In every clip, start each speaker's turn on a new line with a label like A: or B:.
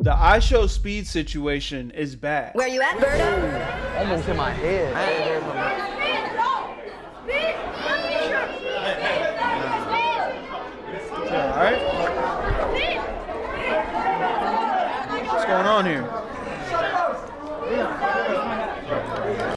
A: The iShowSpeed situation is bad.
B: Where you at, Berto?
C: Almost in my head.
A: All right. What's going on here?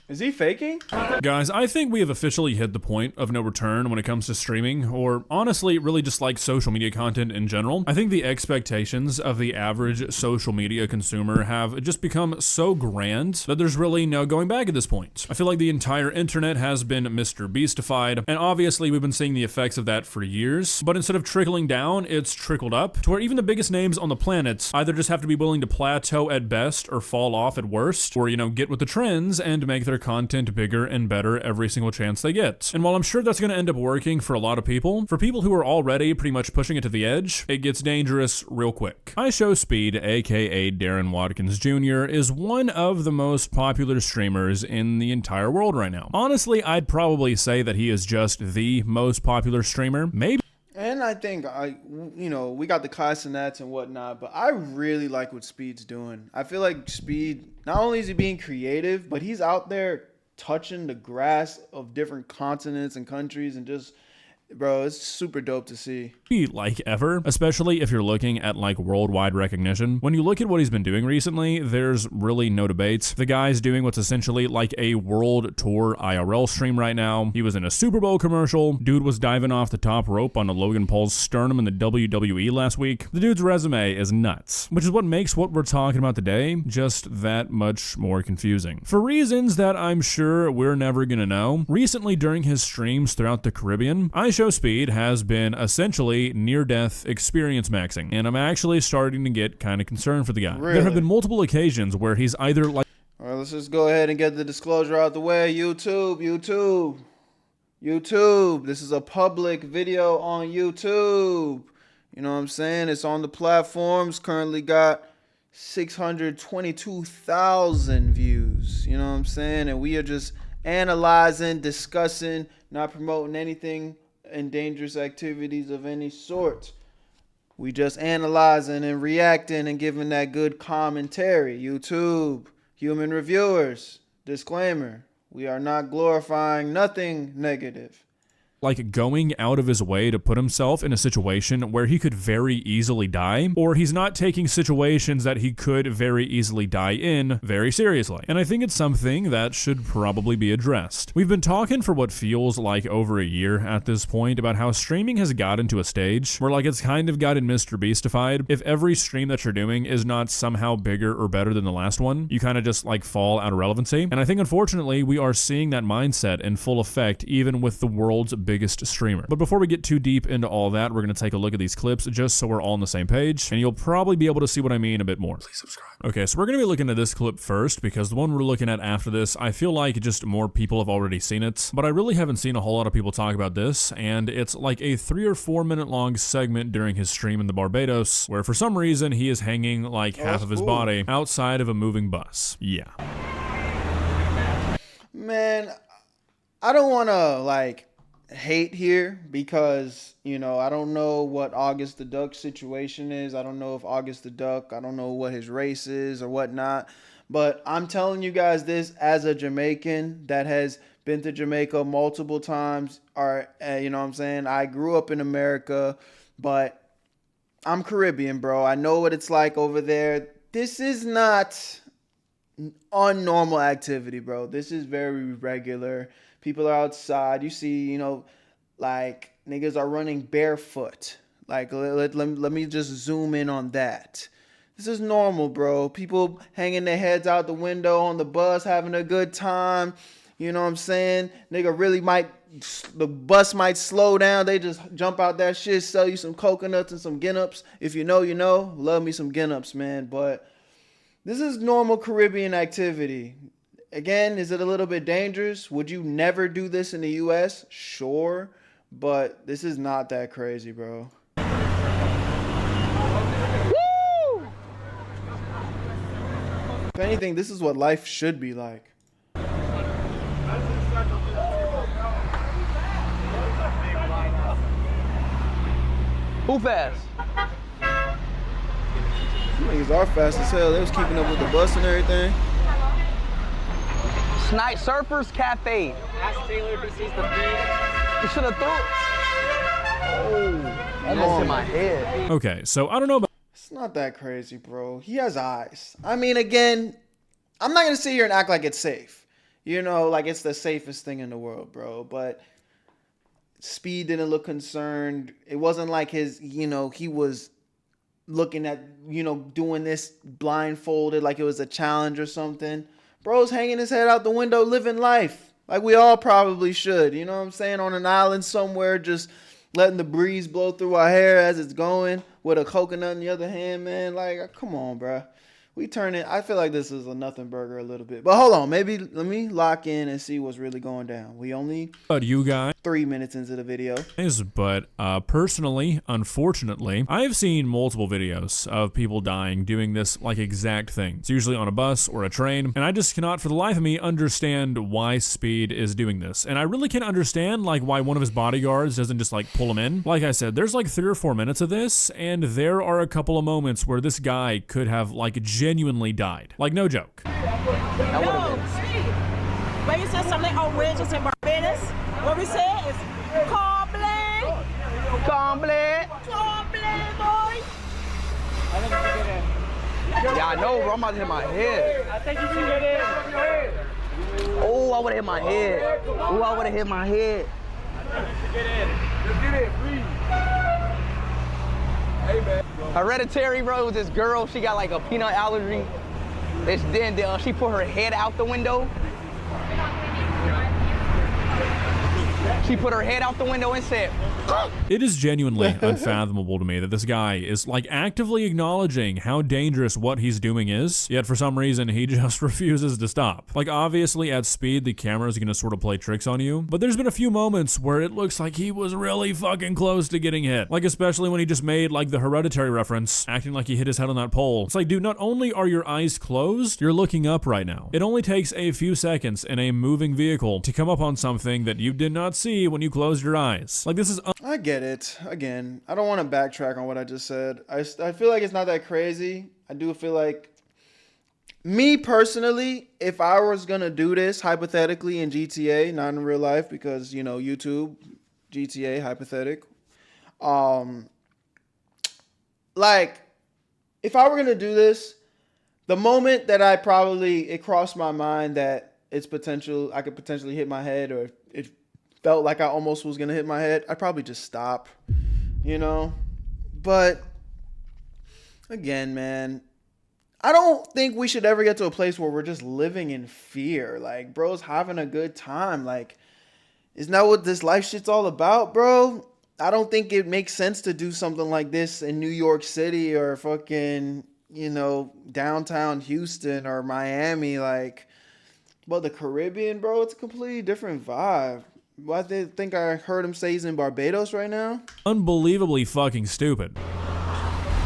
A: Is he faking?
D: Guys, I think we have officially hit the point of no return when it comes to streaming, or honestly, really just like social media content in general. I think the expectations of the average social media consumer have just become so grand that there's really no going back at this point. I feel like the entire internet has been Mr. Beastified, and obviously we've been seeing the effects of that for years, but instead of trickling down, it's trickled up to where even the biggest names on the planet either just have to be willing to plateau at best or fall off at worst, or, you know, get with the trends and make their content bigger and better every single chance they get. And while I'm sure that's going to end up working for a lot of people, for people who are already pretty much pushing it to the edge, it gets dangerous real quick. iShowSpeed, aka Darren Watkins Jr., is one of the most popular streamers in the entire world right now. Honestly, I'd probably say that he is just the most popular streamer. Maybe.
A: And I think we got the castanets and whatnot, but I really like what Speed's doing. I feel like Speed, not only is he being creative, but he's out there touching the grass of different continents and countries and just, bro, it's super dope to see.
D: Like ever, especially if you're looking at like worldwide recognition. When you look at what he's been doing recently, there's really no debates. The guy's doing what's essentially like a world tour IRL stream right now. He was in a Super Bowl commercial. Dude was diving off the top rope on a Logan Paul's sternum in the WWE last week. The dude's resume is nuts, which is what makes what we're talking about today just that much more confusing. For reasons that I'm sure we're never gonna know, recently during his streams throughout the Caribbean, iShowSpeed has been essentially near-death experience maxing, and I'm actually starting to get kind of concerned for the guy.
A: Really?
D: There have been multiple occasions where he's either like...
A: All right, let's just go ahead and get the disclosure out the way. YouTube. This is a public video on YouTube. You know what I'm saying? It's on the platforms. Currently got 622,000 views. You know what I'm saying? And we are just analyzing, discussing, not promoting anything and dangerous activities of any sort. We just analyzing and reacting and giving that good commentary. YouTube, human reviewers, disclaimer, we are not glorifying nothing negative.
D: Like going out of his way to put himself in a situation where he could very easily die, or he's not taking situations that he could very easily die in very seriously. And I think it's something that should probably be addressed. We've been talking for what feels like over a year at this point about how streaming has gotten to a stage where like it's kind of gotten Mr. Beastified. If every stream that you're doing is not somehow bigger or better than the last one, you kind of just like fall out of relevancy. And I think unfortunately we are seeing that mindset in full effect even with the world's biggest streamer. But before we get too deep into all that, we're going to take a look at these clips just so we're all on the same page, and you'll probably be able to see what I mean a bit more. Please subscribe. Okay, so we're going to be looking at this clip first because the one we're looking at after this, I feel like just more people have already seen it, but I really haven't seen a whole lot of people talk about this, and it's like a 3 or 4 minute long segment during his stream in the Barbados where for some reason he is hanging like half of his body outside of a moving bus. Yeah.
A: Man, I don't want to like hate here because, you know, I don't know what August the Duck situation is. I don't know if August the Duck, I don't know what his race is or whatnot. But I'm telling you guys this as a Jamaican that has been to Jamaica multiple times. Or, you know what I'm saying? I grew up in America, but I'm Caribbean, bro. I know what it's like over there. This is not unnormal activity, bro. This is very regular. People are outside. You see, you know, like niggas are running barefoot. Like, let me just zoom in on that. This is normal, bro. People hanging their heads out the window on the bus, having a good time. You know what I'm saying? Nigga really the bus might slow down. They just jump out that shit, sell you some coconuts and some Guinness. If you know, you know. Love me some Guinness, man. But this is normal Caribbean activity. Again, is it a little bit dangerous? Would you never do this in the U.S.? Sure, but this is not that crazy, bro. Woo! If anything, this is what life should be like.
C: Who fast?
A: Niggas are fast as hell. They was keeping up with the bus and everything.
C: Night Surfers Cafe.
E: Ask Taylor if he sees the feed.
C: You should have thought. Oh, almost in my head.
D: Okay, so I don't know about.
A: It's not that crazy, bro. He has eyes. I mean, again, I'm not gonna sit here and act like it's safe. You know, like it's the safest thing in the world, bro. But Speed didn't look concerned. It wasn't like his, you know, he was looking at, you know, doing this blindfolded like it was a challenge or something. Bro's hanging his head out the window, living life like we all probably should. You know what I'm saying? On an island somewhere, just letting the breeze blow through our hair as it's going with a coconut in the other hand, man. Like, come on, bro. We turn it. I feel like this is a nothing burger a little bit. But hold on. Maybe let me lock in and see what's really going down. We only
D: But you guys,
A: 3 minutes into the video.
D: but personally, unfortunately, I've seen multiple videos of people dying doing this like exact thing. It's usually on a bus or a train, and I just cannot for the life of me understand why Speed is doing this. And I really can't understand like why one of his bodyguards doesn't just like pull him in. Like I said, there's like 3 or 4 minutes of this, and there are a couple of moments where this guy could have like genuinely died. Like, no joke.
C: That would have been.
F: But you said something outrageous in Barbados. What we say is Comblé,
C: Comblé.
F: boy.
E: I think you should get in.
C: Yeah, I know, bro. I'm about to hit my head.
E: I think you should get in.
C: Oh, I would have hit my head. Oh, I would have hit my head.
E: Get in. Just get in, please. Hey, man.
C: Hereditary, bro, with this girl. She got like a peanut allergy. Then she put her head out the window. She put her head out the window and said,
D: It is genuinely unfathomable to me that this guy is like actively acknowledging how dangerous what he's doing is, yet for some reason he just refuses to stop. Like, obviously at Speed the camera is gonna sort of play tricks on you, but there's been a few moments where it looks like he was really fucking close to getting hit. Like, especially when he just made like the Hereditary reference, acting like he hit his head on that pole. It's like, dude, not only are your eyes closed, you're looking up right now. It only takes a few seconds in a moving vehicle to come up on something that you did not see when you closed your eyes. Like, this is
A: I get it. Again, I don't want to backtrack on what I just said. I feel like it's not that crazy. I do feel like, me personally, if I was going to do this hypothetically in GTA, not in real life because, you know, YouTube, GTA, hypothetical. Like, if I were going to do this, the moment that it crossed my mind that it's potential, I could potentially hit my head, or it felt like I almost was gonna hit my head, I'd probably just stop, you know? But again, man, I don't think we should ever get to a place where we're just living in fear. Like, bro's having a good time. Like, isn't that what this life shit's all about, bro? I don't think it makes sense to do something like this in New York City or fucking, you know, downtown Houston or Miami. Like, but the Caribbean, bro, it's a completely different vibe. I think I heard him say he's in Barbados right now.
D: unbelievably fucking stupid.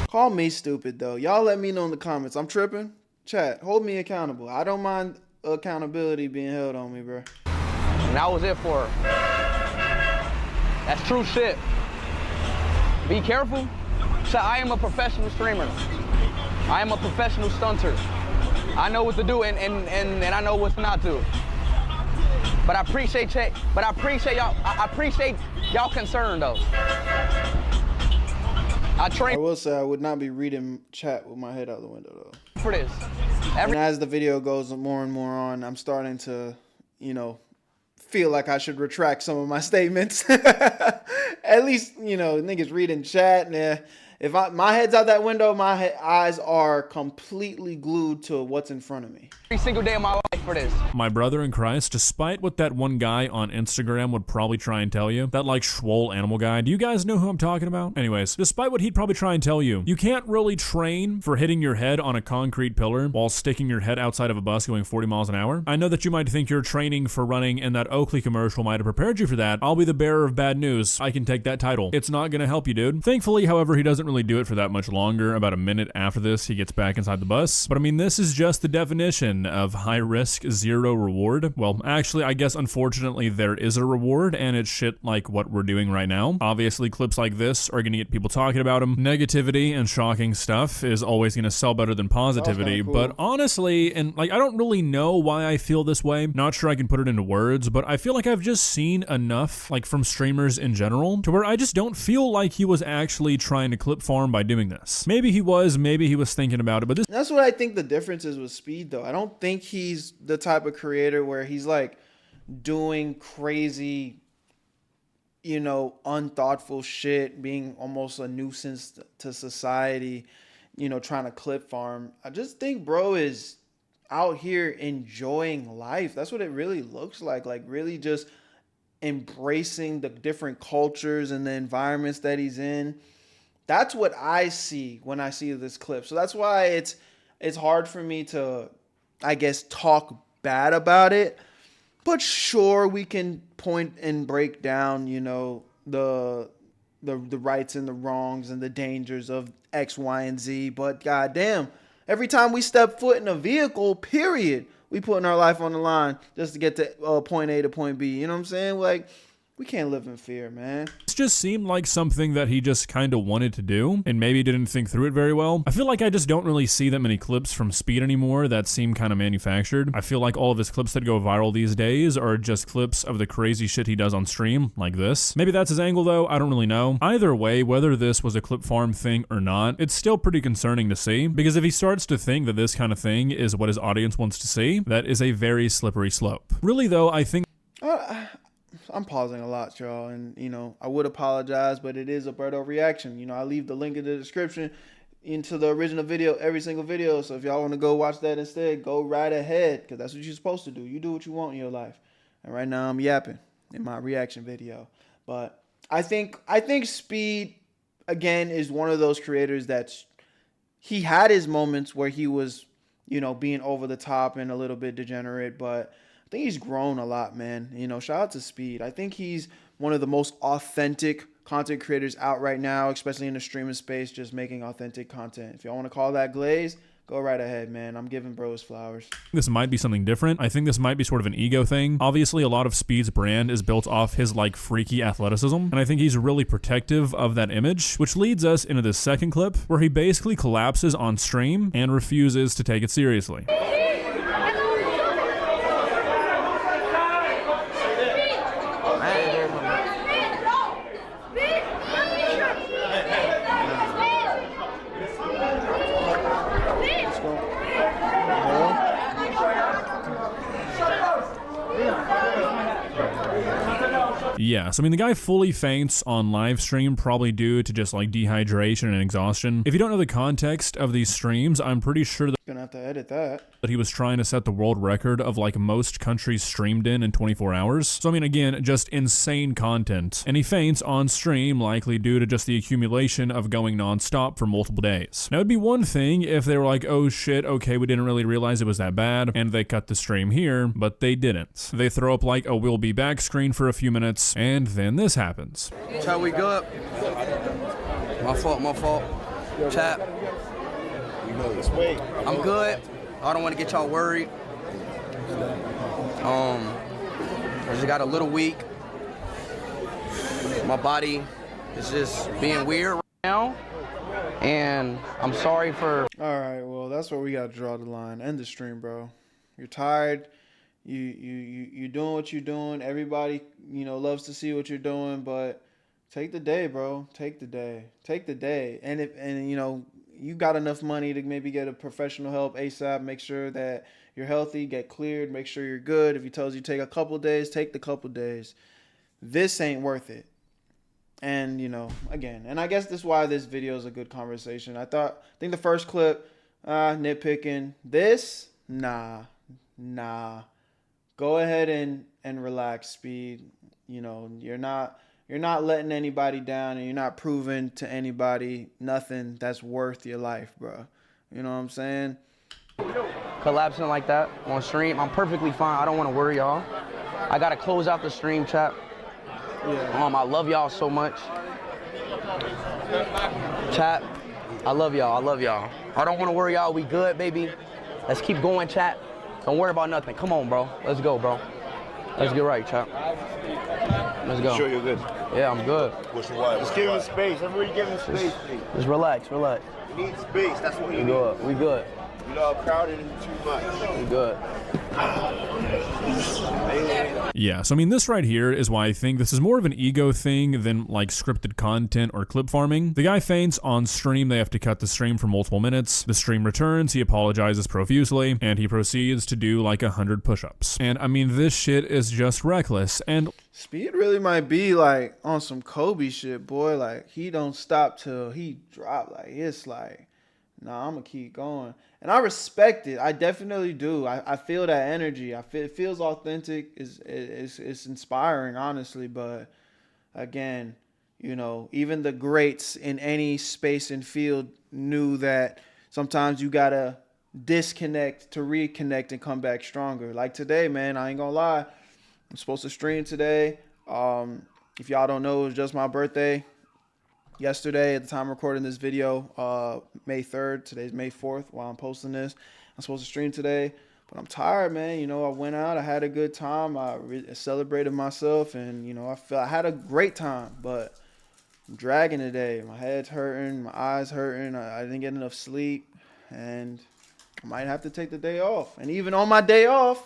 A: Call me stupid, though. Y'all let me know in the comments. I'm tripping. Chat, hold me accountable. I don't mind accountability being held on me, bro.
C: and that was it for her. That's true shit. Be careful. So I am a professional streamer. I am a professional stunter. I know what to do and I know what not to. But I appreciate y'all. I appreciate y'all concern though.
A: I will say I would not be reading chat with my head out the window though.
C: For this.
A: And as the video goes more and more on, I'm starting to, you know, feel like I should retract some of my statements. At least, you know, niggas reading chat. Nah. If my head's out that window, my eyes are completely glued to what's in front of me.
C: Every single day of my life for this.
D: My brother in Christ, despite what that one guy on Instagram would probably try and tell you, that like swole animal guy, do you guys know who I'm talking about? Anyways, despite what he'd probably try and tell you, you can't really train for hitting your head on a concrete pillar while sticking your head outside of a bus going 40 miles an hour. I know that you might think you're training for running and that Oakley commercial might have prepared you for that. I'll be the bearer of bad news. I can take that title. It's not gonna help you, dude. Thankfully, however, he doesn't doesn't really do it for that much longer. About a minute after this, he gets back inside the bus. But I mean, this is just the definition of high risk, zero reward. Well, actually, I guess unfortunately there is a reward, and it's shit like what we're doing right now. Obviously, clips like this are gonna get people talking about them. Negativity and shocking stuff is always gonna sell better than positivity.
A: Cool.
D: But honestly, and like, I don't really know why I feel this way. Not sure I can put it into words, but I feel like I've just seen enough, like from streamers in general, to where I just don't feel like he was actually trying to clip farm by doing this. Maybe he was thinking about it, but this.
A: That's what I think the difference is with Speed, though. I don't think he's the type of creator where he's like doing crazy, you know, unthoughtful shit, being almost a nuisance to society, you know, trying to clip farm. I just think bro is out here enjoying life. That's what it really looks like really just embracing the different cultures and the environments that he's in. That's what I see when I see this clip. So that's why it's hard for me to, I guess, talk bad about it. But sure, we can point and break down, you know, the rights and the wrongs and the dangers of X, Y, and Z. But goddamn, every time we step foot in a vehicle, period, we putting our life on the line just to get to point A to point B. You know what I'm saying? Like, we can't live in fear, man.
D: This just seemed like something that he just kind of wanted to do and maybe didn't think through it very well. I feel like I just don't really see that many clips from Speed anymore that seem kind of manufactured. I feel like all of his clips that go viral these days are just clips of the crazy shit he does on stream, like this. Maybe that's his angle though, I don't really know. Either way, whether this was a clip farm thing or not, it's still pretty concerning to see, because if he starts to think that this kind of thing is what his audience wants to see, that is a very slippery slope. Really though, I think
A: I'm pausing a lot, y'all, and you know, I would apologize, but it is a Berto reaction. You know, I leave the link in the description into the original video, every single video. So if y'all want to go watch that instead, go right ahead, because that's what you're supposed to do. You do what you want in your life. And right now I'm yapping in my reaction video. But I think Speed, again, is one of those creators he had his moments where he was, you know, being over the top and a little bit degenerate, but I think he's grown a lot, man. You know, shout out to Speed. I think he's one of the most authentic content creators out right now, especially in the streaming space, just making authentic content. If y'all want to call that glaze, go right ahead, man. I'm giving bros flowers.
D: This might be something different. I think this might be sort of an ego thing. Obviously, a lot of Speed's brand is built off his like freaky athleticism, and I think he's really protective of that image, which leads us into this second clip where he basically collapses on stream and refuses to take it seriously. Yeah, so I mean, the guy fully faints on live stream, probably due to just like dehydration and exhaustion. If you don't know the context of these streams, I'm pretty sure that
A: gonna have to edit that
D: he was trying to set the world record of like most countries streamed in 24 hours. So I mean, again, just insane content. And he faints on stream, likely due to just the accumulation of going nonstop for multiple days. Now it'd be one thing if they were like, oh shit, okay, we didn't really realize it was that bad, and they cut the stream here, but they didn't. They throw up like a we'll be back screen for a few minutes, and then this happens.
C: That's how we go up. My fault. Chat. I'm good. I don't want to get y'all worried. I just got a little weak. My body is just being weird right now. And I'm sorry for...
A: All right, well, that's where we got to draw the line. End the stream, bro. You're tired. You're doing what you're doing. Everybody, you know, loves to see what you're doing, but take the day, bro. Take the day. And you know, you got enough money to maybe get a professional help ASAP. Make sure that you're healthy, get cleared, make sure you're good. If he tells you take a couple days, take the couple days. This ain't worth it. And, you know, again, and I guess this is why this video is a good conversation. I think the first clip, nitpicking. This, nah. Go ahead and relax, Speed. You know, you're not letting anybody down, and you're not proving to anybody nothing that's worth your life, bro. You know what I'm saying?
C: Collapsing like that on stream, I'm perfectly fine. I don't want to worry y'all. I got to close out the stream, chat.
A: Yeah.
C: I love y'all so much. Chat, I love y'all. I love y'all. I don't want to worry y'all. We good, baby. Let's keep going, chat. Don't worry about nothing. Come on, bro. Let's go, bro. Let's get right, chat. Let's go.
G: Sure you're good?
C: Yeah, I'm good.
G: What's your wife? Just give him space. Everybody give him space, please.
C: Just relax, relax.
G: You need space. That's what you
C: We
G: need.
C: good. We good.
G: You know, crowded is too much.
C: We good.
D: Yeah, so I mean, this right here is why I think this is more of an ego thing than like scripted content or clip farming. The guy faints on stream, they have to cut the stream for multiple minutes. The stream returns, he apologizes profusely, and he proceeds to do like 100 push-ups. And I mean, this shit is just reckless, and
A: Speed really might be like on some Kobe shit, boy. Like he don't stop till he drop. Like it's like, nah, I'm gonna keep going. And I respect it. I definitely do. I feel that energy. It feels authentic. It's inspiring, honestly. But again, you know, even the greats in any space and field knew that sometimes you gotta disconnect to reconnect and come back stronger. Like today, man, I ain't gonna lie. I'm supposed to stream today. If y'all don't know, it was just my birthday. Yesterday, at the time of recording this video, May 3rd, today's May 4th, while I'm posting this. I'm supposed to stream today, but I'm tired, man. You know, I went out, I had a good time, I celebrated myself, and, you know, I had a great time, but I'm dragging today. My head's hurting, my eyes hurting, I didn't get enough sleep, and I might have to take the day off. And even on my day off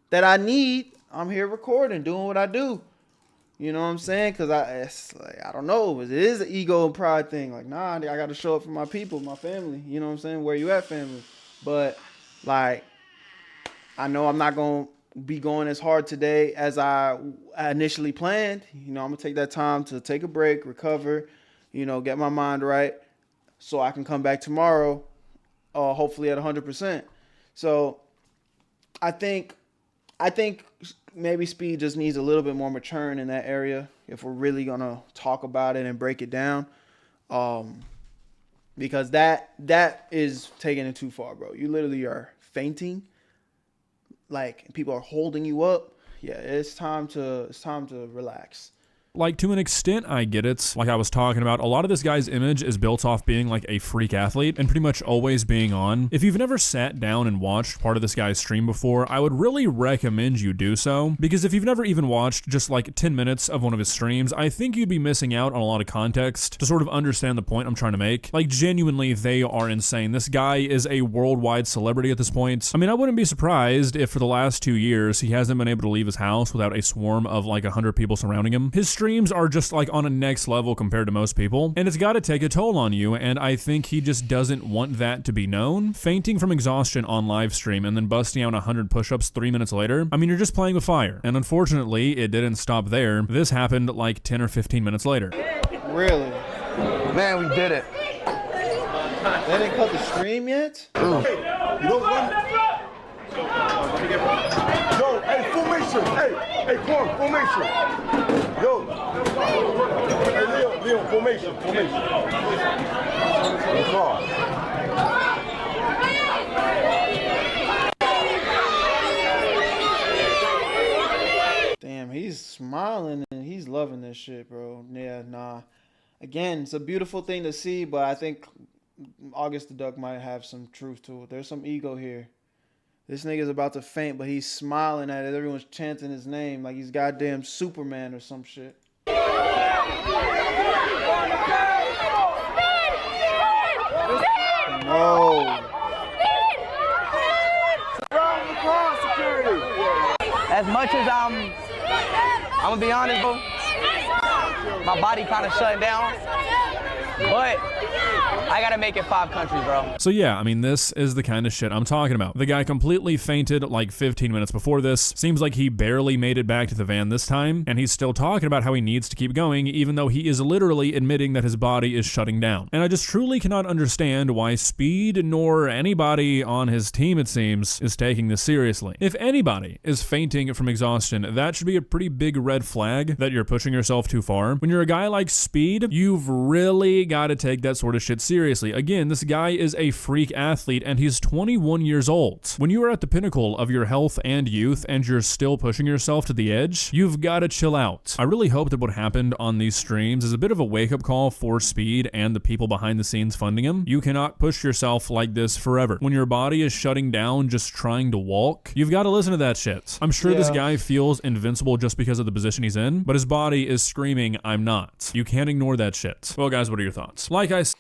A: that I need, I'm here recording, doing what I do. You know what I'm saying? Because it's like, I don't know. It is an ego and pride thing. Like, nah, I got to show up for my people, my family. You know what I'm saying? Where you at, family? But, like, I know I'm not going to be going as hard today as I initially planned. You know, I'm going to take that time to take a break, recover, you know, get my mind right so I can come back tomorrow, hopefully at 100%. So, I think maybe Speed just needs a little bit more maturing in that area if we're really going to talk about it and break it down. Because that is taking it too far, bro. You literally are fainting. Like, people are holding you up. Yeah, it's time to relax.
D: like, to an extent, I get it. Like I was talking about, a lot of this guy's image is built off being like a freak athlete and pretty much always being on. If you've never sat down and watched part of this guy's stream before, I would really recommend you do so, because if you've never even watched just like 10 minutes of one of his streams, I think you'd be missing out on a lot of context to sort of understand the point I'm trying to make. Like, genuinely, they are insane. This guy is a worldwide celebrity at this point. I mean, I wouldn't be surprised if for the last 2 years, he hasn't been able to leave his house without a swarm of like 100 people surrounding him. His streams are just like on a next level compared to most people, and it's got to take a toll on you, and I think he just doesn't want that to be known. Fainting from exhaustion on live stream and then busting out 100 push-ups 3 minutes later, I mean, you're just playing with fire. And unfortunately, it didn't stop there. This happened like 10 or 15 minutes later.
A: Really?
C: Man, we did it.
A: They didn't cut the stream yet?
G: You don't run. Yo, hey, formation. Hey, Quan, formation. Yo. Hey, Leo, formation. Let's go.
A: Damn, he's smiling and he's loving this shit, bro. Yeah, nah. Again, it's a beautiful thing to see, but I think August the Duck might have some truth to it. There's some ego here. This nigga's about to faint, but he's smiling at it. Everyone's chanting his name like he's goddamn Superman or some shit. No.
C: As much as I'm gonna be honest, bro, my body kind of shutting down, but I gotta make it 5 countries, bro.
D: So yeah, I mean, this is the kind of shit I'm talking about. The guy completely fainted like 15 minutes before this. Seems like he barely made it back to the van this time, and he's still talking about how he needs to keep going, even though he is literally admitting that his body is shutting down. And I just truly cannot understand why Speed, nor anybody on his team, it seems, is taking this seriously. If anybody is fainting from exhaustion, that should be a pretty big red flag that you're pushing yourself too far. When you're a guy like Speed, you've really got to take that sort of shit seriously. Again, this guy is a freak athlete and he's 21 years old. When you are at the pinnacle of your health and youth and you're still pushing yourself to the edge, you've got to chill out. I really hope that what happened on these streams is a bit of a wake-up call for Speed and the people behind the scenes funding him. You cannot push yourself like this forever. When your body is shutting down just trying to walk, you've got to listen to that shit. I'm sure this guy feels invincible just because of the position he's in, but his body is screaming, I'm not. You can't ignore that shit. Well, guys, what are your thoughts? Like I said,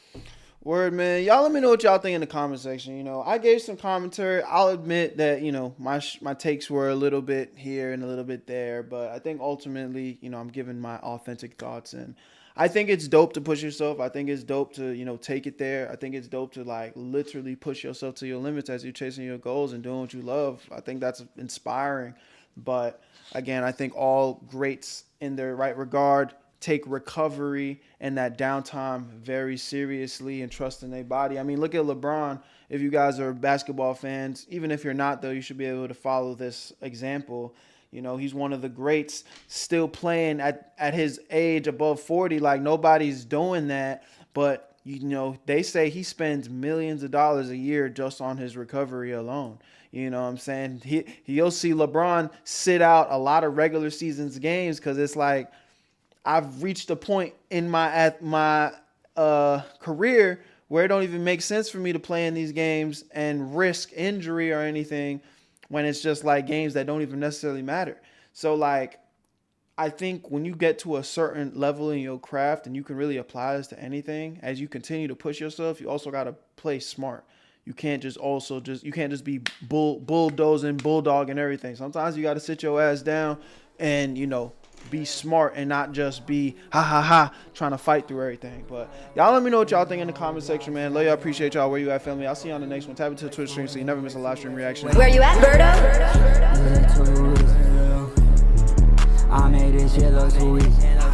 A: Word, man. Y'all let me know what y'all think in the comment section. You know, I gave some commentary. I'll admit that, you know, my takes were a little bit here and a little bit there, but I think ultimately, you know, I'm giving my authentic thoughts, and I think it's dope to push yourself. I think it's dope to, you know, take it there. I think it's dope to, like, literally push yourself to your limits as you're chasing your goals and doing what you love. I think that's inspiring. But again, I think all greats in their right regard take recovery and that downtime very seriously and trust in their body. I mean, look at LeBron. If you guys are basketball fans, even if you're not, though, you should be able to follow this example. You know, he's one of the greats, still playing at his age above 40. Like, nobody's doing that. But, you know, they say he spends millions of dollars a year just on his recovery alone. You know what I'm saying? You'll see LeBron sit out a lot of regular seasons games because it's like, I've reached a point in my career where it don't even make sense for me to play in these games and risk injury or anything when it's just like games that don't even necessarily matter. So, like, I think when you get to a certain level in your craft and you can really apply this to anything, as you continue to push yourself, you also got to play smart. You can't just be bulldozing, bulldog and everything. Sometimes you got to sit your ass down and, you know, be smart and not just be trying to fight through everything. But y'all let me know what y'all think in the comment section, man. Love y'all, appreciate y'all. Where you at, family? I'll see you on the next one. Tap into the Twitch stream so you never miss a live stream reaction.
B: Where you at, Berto?
H: I made this shit look too easy.